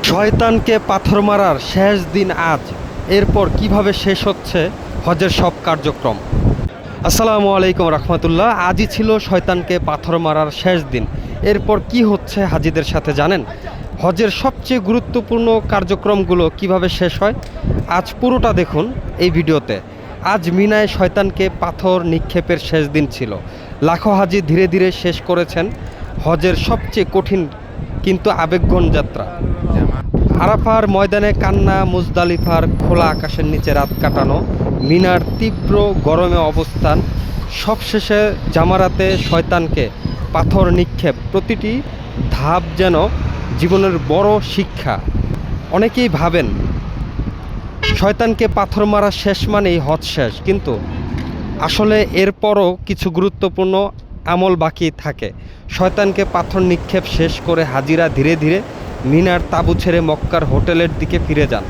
শয়তানকে পাথর মারার শেষ দিন আজ। এরপর কিভাবে শেষ হচ্ছে হজের সব কার্যক্রম। আসসালামু আলাইকুম রহমতুল্লাহ। আজই ছিল শয়তানকে পাথর মারার শেষ দিন। এরপর কি হচ্ছে হাজিদের সাথে জানেন? হজের সবচেয়ে গুরুত্বপূর্ণ কার্যক্রমগুলো কিভাবে শেষ হয় আজ পুরোটা দেখুন এই ভিডিওতে। আজ মিনায় শয়তানকে পাথর নিক্ষেপের শেষ দিন ছিল। লাখো হাজি ধীরে ধীরে শেষ করেছেন হজের সবচেয়ে কঠিন কিন্তু আবেগঘন যাত্রা। আরাফার ময়দানে কান্না, মুজদালিফার খোলা আকাশের নিচে রাত কাটানো, মিনার তীব্র গরমে অবস্থান, সবশেষে জামারাতে শয়তানকে পাথর নিক্ষেপ। প্রতিটি ধাপ যেন জীবনের বড় শিক্ষা। অনেকেই ভাবেন শয়তানকে পাথর মারা শেষ মানেই হজ শেষ, কিন্তু আসলে এরপরও কিছু গুরুত্বপূর্ণ আমল বাকি থাকে। শয়তানকে পাথর নিক্ষেপ শেষ করে হাজিরা ধীরে ধীরে মিনার তাঁবু ছেড়ে মক্কার হোটেলের দিকে ফিরে যান।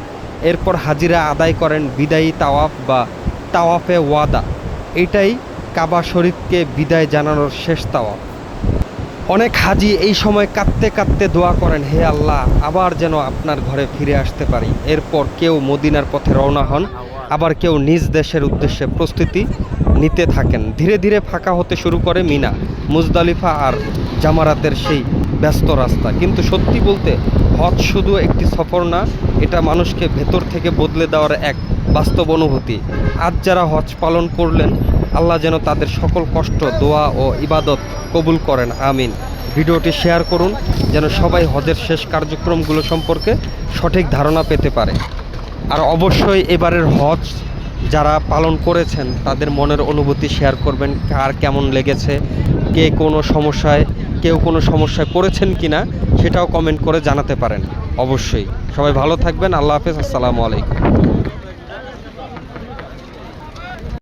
এরপর হাজিরা আদায় করেন বিদায়ী তাওয়াফ বা তাওয়াফে ওয়াদা। এটাই কাবা শরীফকে বিদায় জানানোর শেষ তাওয়াফ। অনেক হাজি এই সময় কাঁদতে কাঁদতে দোয়া করেন, হে আল্লাহ, আবার যেন আপনার ঘরে ফিরে আসতে পারি। এরপর কেউ মদিনার পথে রওনা হন, আবার কেউ নিজ দেশের উদ্দেশ্যে প্রস্তুতি নিতে থাকেন। ধীরে ধীরে ফাঁকা হতে শুরু করে মিনা, মুজদালিফা আর জামারাতের সেই ব্যস্ত রাস্তা। কিন্তু সত্যি বলতে হজ শুধু একটি সফর না, এটা মানুষকে ভেতর থেকে বদলে দেওয়ার এক বাস্তব অনুভূতি। আজ যারা হজ পালন করলেন, আল্লাহ যেন তাদের সকল কষ্ট, দোয়া ও ইবাদত কবুল করেন, আমিন। ভিডিওটি শেয়ার করুন যেন সবাই হজের শেষ কার্যক্রমগুলো সম্পর্কে সঠিক ধারণা পেতে পারে। আর অবশ্যই এবারের হজ যারা পালন করেছেন তাদের মনের অনুভূতি শেয়ার করবেন, কার কেমন লেগেছে, কেউ কোনো সমস্যায় পড়েছেন কিনা সেটাও কমেন্ট করে জানাতে পারেন। অবশ্যই সবাই ভালো থাকবেন। আল্লাহ হাফেজ। আসসালামু আলাইকুম।